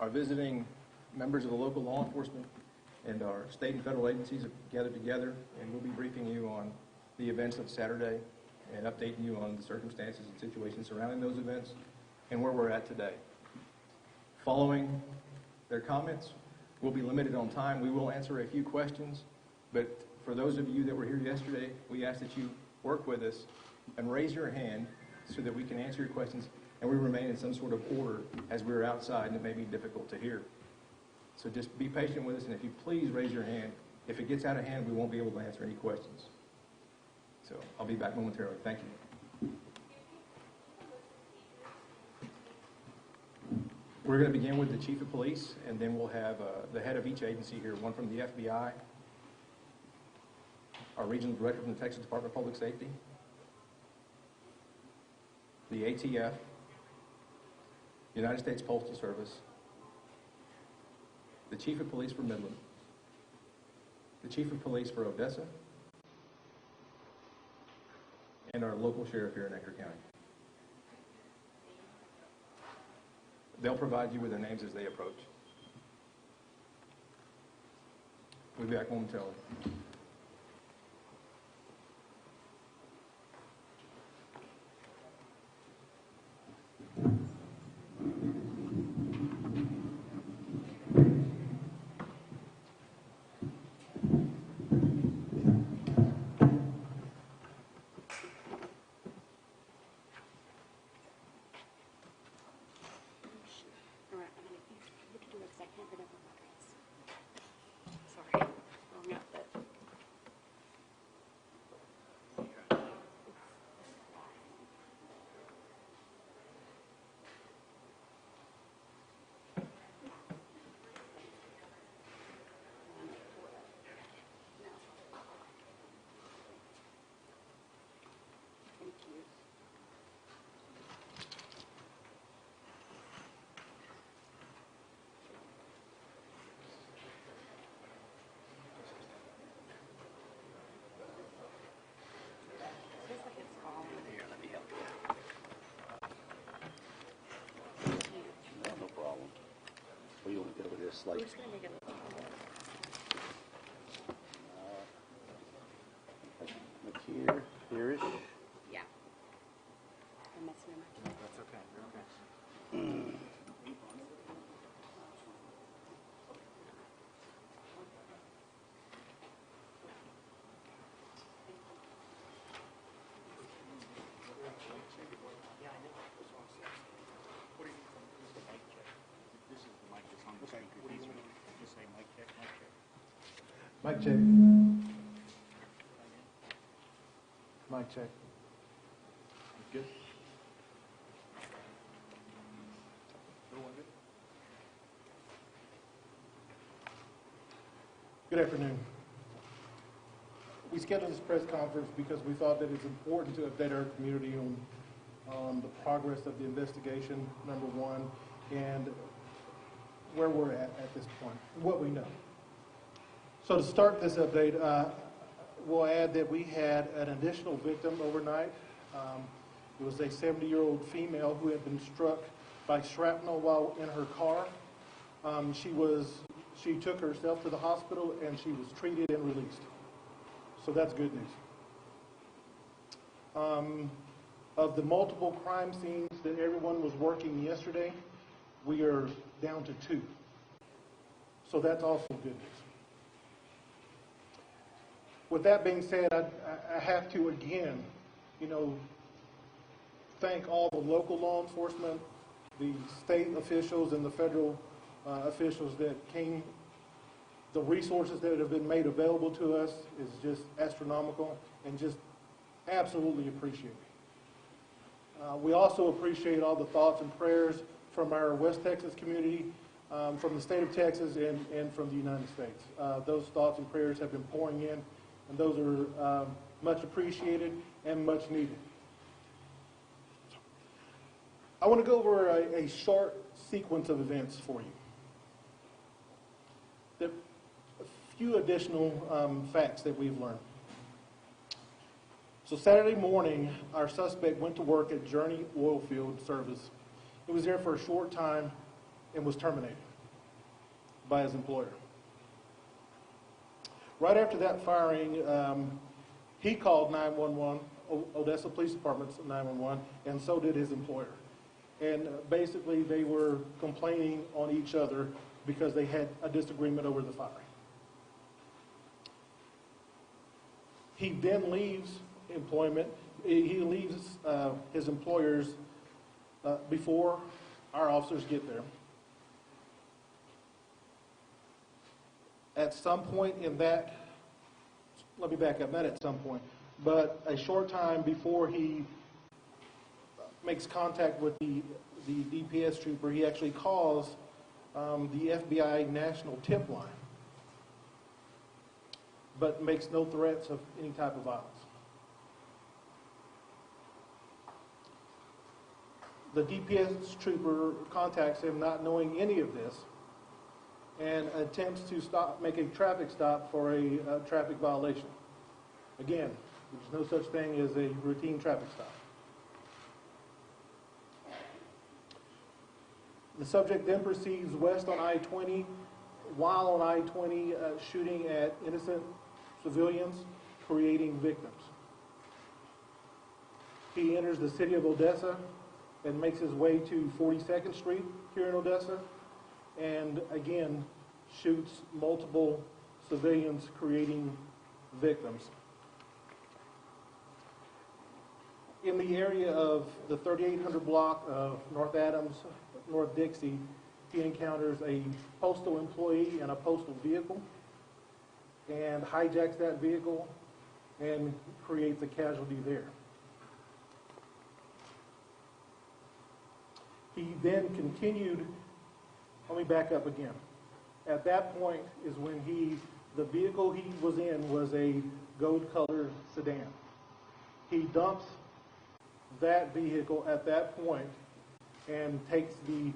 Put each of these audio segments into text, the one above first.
Our visiting members of the local law enforcement and our state and federal agencies have gathered together, and we'll be briefing you on the events of Saturday and updating you on the circumstances and situations surrounding those events and where we're at today. Following their comments, we'll be limited on time. We will answer a few questions, but for those of you that were here yesterday, we ask that you work with us and raise your hand so that we can answer your questions and we remain in some sort of order as we're outside and it may be difficult to hear. So just be patient with us, and if you please raise your hand. If it gets out of hand, we won't be able to answer any questions. So I'll be back momentarily. Thank you. We're going to begin with the Chief of Police, and then we'll have the head of each agency here, one from the FBI, our Regional Director from the Texas Department of Public Safety, the ATF, United States Postal Service, the Chief of Police for Midland, the Chief of Police for Odessa, and our local sheriff here in Ector County. They'll provide you with their names as they approach. We'll be back momentarily. Like, here-ish. Yeah. I'm messing with my kid. That's okay. You're okay. Mic check. Mic check. Good. Good afternoon. We scheduled this press conference because we thought that it's important to update our community on the progress of the investigation, number one, and where we're at this point, what we know. So to start this update, we'll add that we had an additional victim overnight. It was a 70-year-old female who had been struck by shrapnel while in her car. She took herself to the hospital and she was treated and released. So that's good news. Of the multiple crime scenes that everyone was working yesterday, we are down to 2. So that's also good news. With that being said, I have to again, thank all the local law enforcement, the state officials and the federal officials that came. The resources that have been made available to us is just astronomical and just absolutely appreciated. We also appreciate all the thoughts and prayers from our West Texas community, from the state of Texas and from the United States. Those thoughts and prayers have been pouring in, and those are much appreciated and much needed. I want to go over a short sequence of events for you. A few additional facts that we've learned. So Saturday morning, our suspect went to work at Journey Oilfield Service. He was there for a short time and was terminated. by his employer. Right after that firing, he called 911, Odessa Police Department's 911, and so did his employer. And basically, they were complaining on each other because they had a disagreement over the firing. He then leaves employment. He leaves his employers before our officers get there. At some point in that, let me back up, not at some point, but a short time before he makes contact with the DPS trooper, he actually calls the FBI National Tip Line, but makes no threats of any type of violence. The DPS trooper contacts him not knowing any of this and attempts to make a traffic stop for a traffic violation. Again, there's no such thing as a routine traffic stop. The subject then proceeds west on I-20, while on I-20 shooting at innocent civilians, creating victims. He enters the city of Odessa and makes his way to 42nd Street here in Odessa, and again shoots multiple civilians, creating victims. In the area of the 3800 block of North Adams, North Dixie, he encounters a postal employee and a postal vehicle and hijacks that vehicle and creates a casualty there. He then continued, let me back up again. At that point is when the vehicle he was in was a gold-colored sedan. He dumps that vehicle at that point and takes the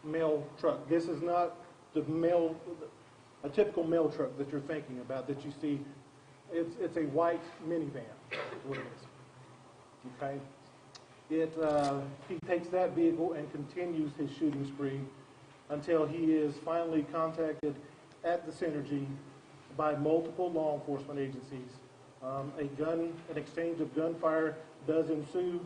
mail truck. This is not a typical mail truck that you're thinking about, that you see. It's a white minivan, is what it is. Okay? He takes that vehicle and continues his shooting spree until he is finally contacted at the Synergy by multiple law enforcement agencies. An exchange of gunfire does ensue,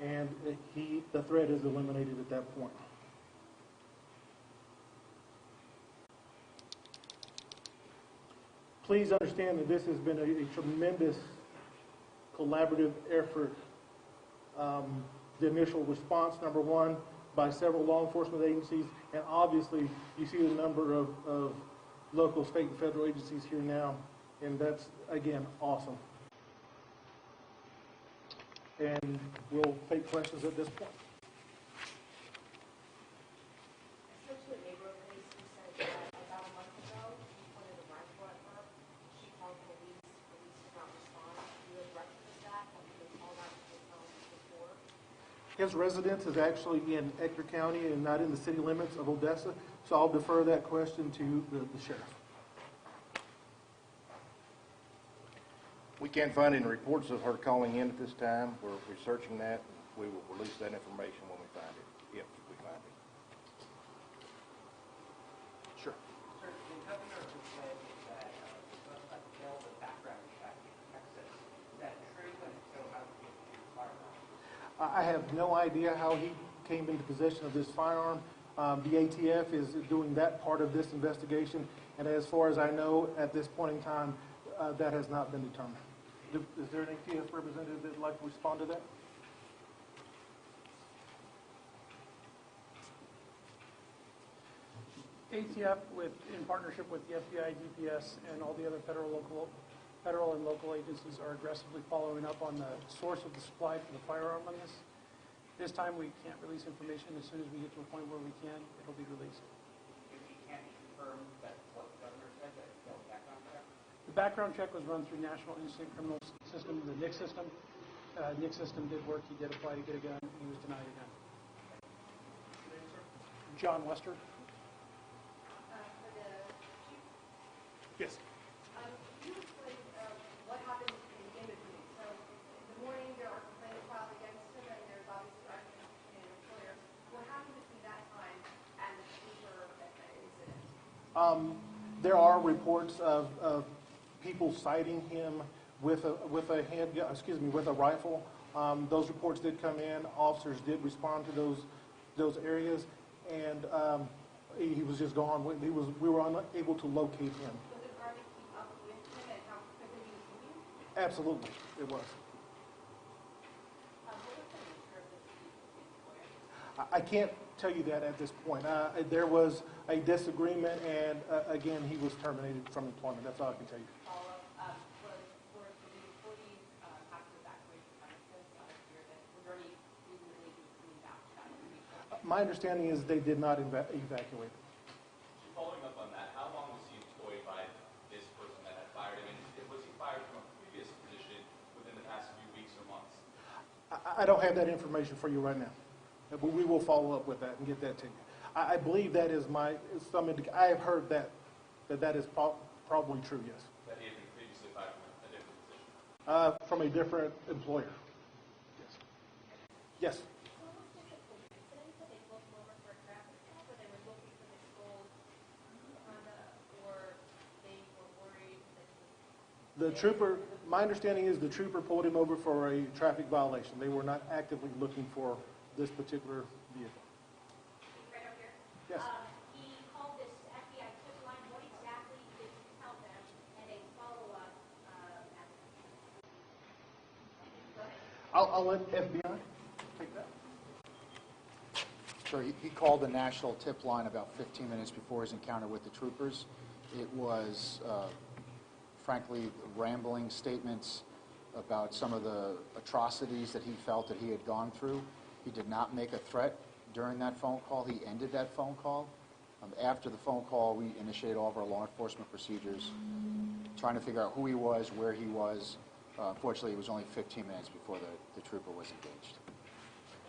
and the threat is eliminated at that point. Please understand that this has been a tremendous collaborative effort. The initial response, number one, by several law enforcement agencies, and obviously you see the number of local, state, and federal agencies here now, and that's, again, awesome. And we'll take questions at this point. Essentially, a neighbor of police who said that about a month ago, he pointed a rifle at her. She called police. Police did not respond. Do you have records of that? Have you been called out to the phone before? His residence is actually in Ector County and not in the city limits of Odessa, so I'll defer that question to the sheriff. We can't find any reports of her calling in at this time. We're researching that. We will release that information when we find it, if we find it. Sure. Sir, the governor has said that a bill, the background check in Texas, is that true? And if so, how did you get the firearm? I have no idea how he came into possession of this firearm. The ATF is doing that part of this investigation, and as far as I know, at this point in time, that has not been determined. Is there an ATF representative that would like to respond to that? ATF, in partnership with the FBI, DPS, and all the other federal and local agencies, are aggressively following up on the source of the supply for the firearm on this. This time, we can't release information. As soon as we get to a point where we can, it'll be released. If you can't confirm that what the governor said, that it's no background check? The background check was run through National Instant Criminal System, the NIC system. NIC system did work. He did apply to get a gun. He was denied a gun. John Wester. Yes. You explained what happened in between. So in the morning, there are complaints filed against him, and there's obviously arguments between employers. What happened between that time and the paper incident? There are reports of people citing him with a handgun, with a rifle. Those reports did come in. Officers did respond to those areas, and he was just gone. We were unable to locate him. Was it hard to keep up with him and how quickly he was moving? Absolutely, it was. What was the nature of this dispute? I can't tell you that at this point. There was a disagreement, and again, he was terminated from employment. That's all I can tell you. Follow-up, were the employees have to evacuate the premises out of fear that, was there any reason that they didn't clean out that information? My understanding is they did not evacuate. Following up on that, how long was he employed by this person that had fired him? And was he fired from a previous position within the past few weeks or months? I don't have that information for you right now, but we will follow up with that and get that to you. I believe that is I have heard that is probably true, yes. That he had been previously fired from a different position? From a different employer. Yes. So what was the coincidence that they pulled him over for a traffic stop, or they were looking for his gold Honda, or they were worried that The trooper, my understanding is the trooper pulled him over for a traffic violation. They were not actively looking for this particular vehicle. right up here? Yes. He called this FBI tip line. What exactly did he tell them? And a follow-up, go ahead. I'll let FBI take that. Sure. He called the national tip line about 15 minutes before his encounter with the troopers. It was, frankly, rambling statements about some of the atrocities that he felt that he had gone through. He did not make a threat during that phone call. He ended that phone call. After the phone call, we initiated all of our law enforcement procedures, trying to figure out who he was, where he was. Unfortunately, it was only 15 minutes before the trooper was engaged.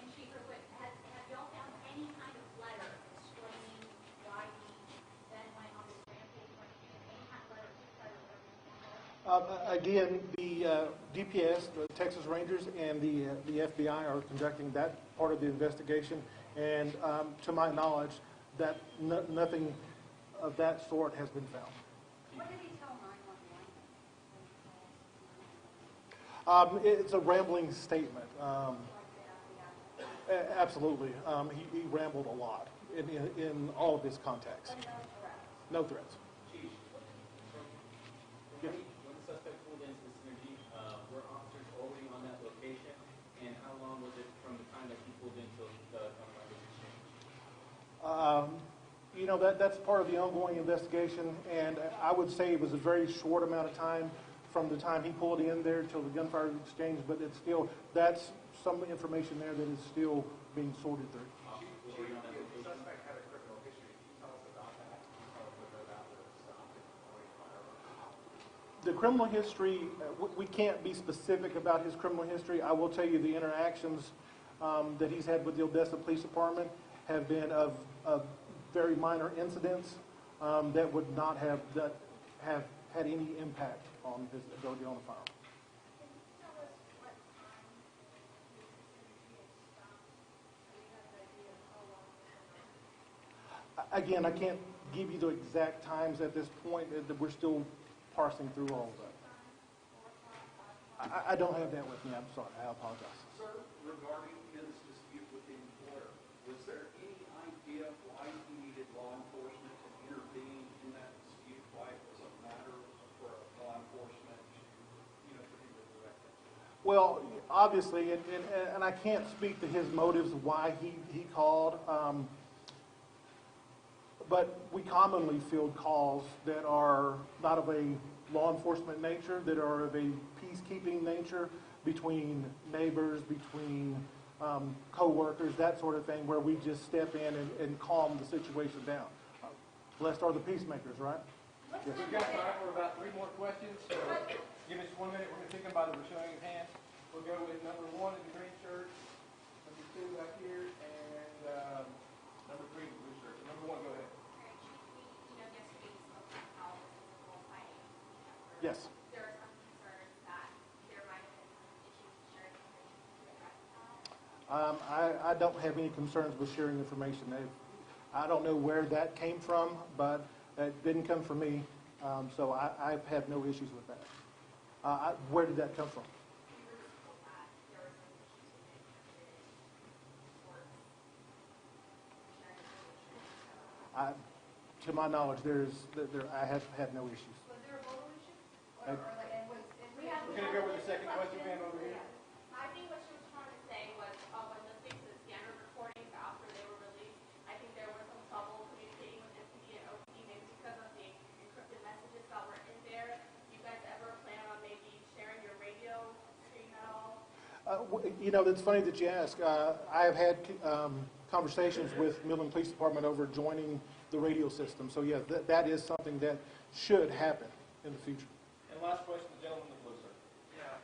And Chief, have y'all found any kind of letter explaining why he then went on this rampage? Any kind of letter, Again, the DPS, the Texas Rangers, and the FBI are conducting that part of the investigation. And to my knowledge, that nothing of that sort has been found. What did he tell 911? It's a rambling statement. Absolutely. He rambled a lot in all of his contacts. No threats. Chief, Yes. when the suspect pulled into the synergy, were officers already on that location? And how long was it from the time that he pulled into the gunfire was exchanged? That's part of the ongoing investigation, and I would say it was a very short amount of time from the time he pulled in there till the gunfire was exchanged, but it's still, that's some information there that is still being sorted through. The suspect had a criminal history. Can you tell us about that? Can you tell us a little bit about the stop and firearm? The criminal history, we can't be specific about his criminal history. I will tell you the interactions that he's had with the Odessa Police Department have been of very minor incidents that would not have had any impact on his ability on the firearm. Can you tell us what time this synergy has stopped? Do we have an idea of how long it's been on? Again, I can't give you the exact times at this point. We're still parsing through all of that. I don't have that with me. I'm sorry. I apologize. Sir, regarding his dispute with the employer, was there any idea why he needed law enforcement to intervene in that dispute? Why it was a matter for law enforcement to, for him to direct it? Well, obviously, and I can't speak to his motives why he called, but we commonly field calls that are not of a law enforcement nature, that are of a peacekeeping nature between neighbors, between co-workers, that sort of thing, where we just step in and calm the situation down. Blessed are the peacemakers, right? We've got time for about 3 more questions, so give us 1 minute. We're going to take them by the showing of hands. We'll go with number 1 in the green shirt, number 2 back here, and number 3 in the blue shirt. Number 1, go ahead. Yesterday we spoke about how this is a bullfighting effort. Yes. There are some concerns that there might have been some issues with sharing information to address that. I don't have any concerns with sharing information. I don't know where that came from, but It didn't come from me, so I've had no issues with that. Where did that come from? To my knowledge, I have had no issues. Was there a voter issue? Or like, and was, and we have. We're gonna go with the second question, ma'am, over here. I think what she was trying to say was, when listening to the scanner recordings after they were released, I think there was some trouble communicating with NPD and OPD, maybe because of the encrypted messages that were in there. Do you guys ever plan on maybe sharing your radio stream at all? It's funny that you ask. I have had conversations with Midland Police Department over joining the radio system. So yeah, that is something that should happen in the future. And last question, the gentleman in the blue, sir. Yeah,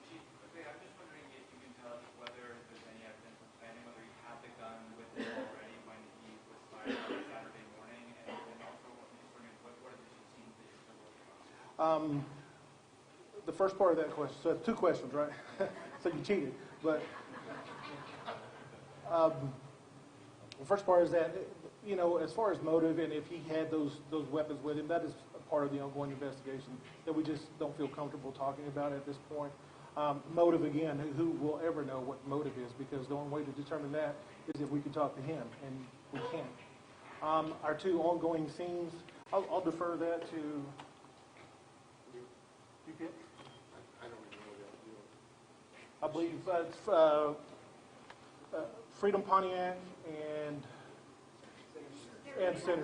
Chief, quickly, I'm just wondering if you can tell us whether there's any evidence of planning, whether you had the gun with him already when he was fired on Saturday morning, and also I'm just wondering what are the two scenes that you're still working on? The first part of that question, so two questions, right? So you cheated, but the first part is that, as far as motive and if he had those weapons with him, that is a part of the ongoing investigation that we just don't feel comfortable talking about at this point. Motive, again, who will ever know what motive is, because the only way to determine that is if we can talk to him, and we can't. Our two ongoing scenes, I'll defer that to you. Pick? I believe it's Freedom Pontiac and Synergy. Two scenes in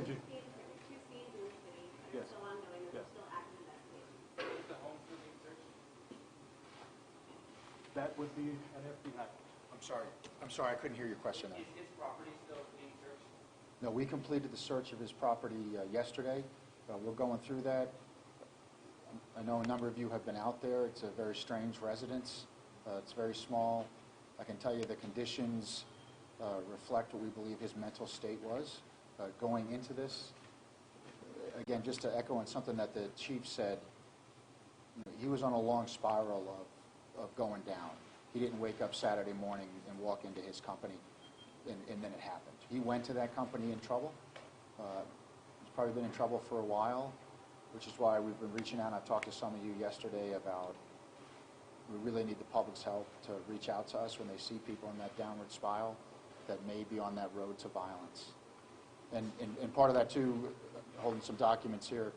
the city that Yes. are still ongoing, that Yes. are still active investigations. Is the home still being searched? That would be an FBI. I'm sorry, I couldn't hear your question. Is his property still being searched? No, we completed the search of his property yesterday. We're going through that. I know a number of you have been out there. It's a very strange residence. It's very small. I can tell you the conditions reflect what we believe his mental state was going into this. Again, just to echo on something that the chief said, he was on a long spiral of going down. He didn't wake up Saturday morning and walk into his company and then it happened. He went to that company in trouble. He's probably been in trouble for a while, which is why we've been reaching out. I've talked to some of you yesterday about we really need the public's help to reach out to us when they see people in that downward spiral that may be on that road to violence. And part of that too, holding some documents here,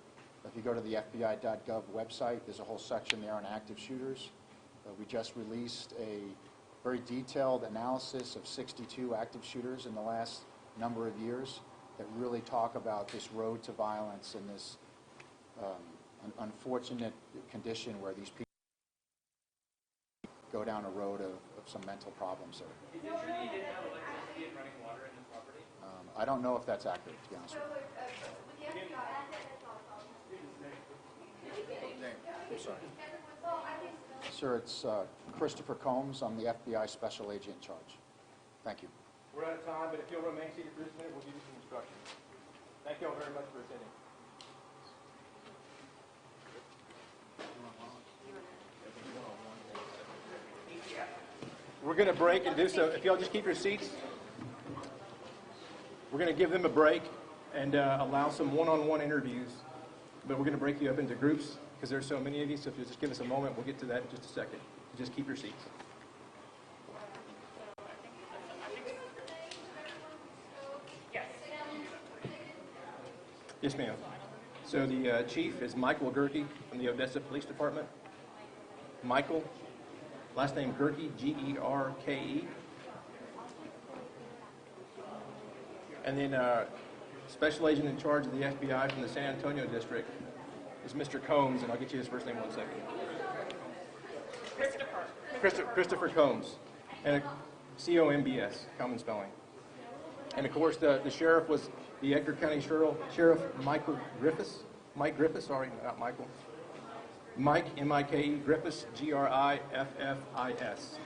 if you go to the FBI.gov website, there's a whole section there on active shooters. We just released a very detailed analysis of 62 active shooters in the last number of years that really talk about this road to violence and this unfortunate condition where these people go down a road of some mental problems there. Is it true that you didn't have electricity and running water in the property? I don't know if that's accurate, to be honest with you. With the FBI, I'm sorry. well, I think Sir, it's Christopher Combs. I'm the FBI Special Agent in charge. Thank you. We're out of time, but if you'll remain seated for just a minute, we'll give you some instructions. Thank you all very much for attending. We're going to break and do so. If y'all just keep your seats, we're going to give them a break and allow some one-on-one interviews. But we're going to break you up into groups because there's so many of you. So if you'll just give us a moment, we'll get to that in just a second. Just keep your seats. Yes, ma'am. So the chief is Michael Gerke from the Odessa Police Department. Michael, last name Gerke, Gerke. And then special agent in charge of the FBI from the San Antonio district is Mr. Combs, and I'll get you his first name in 1 second. Christopher Combs, and C-O-M-B-S, common spelling. And of course, the sheriff was the Edgar County Sheriff Mike Griffiths, sorry, not Michael. Mike, M-I-K-E, Griffiths, G-R-I-F-F-I-S.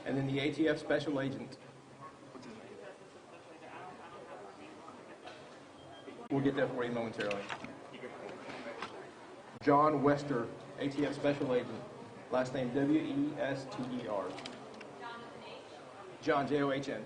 And then the ATF special agent. We'll get that for you momentarily. John Wester, ATF special agent. Last name W-E-S-T-E-R. John, J-O-H-N.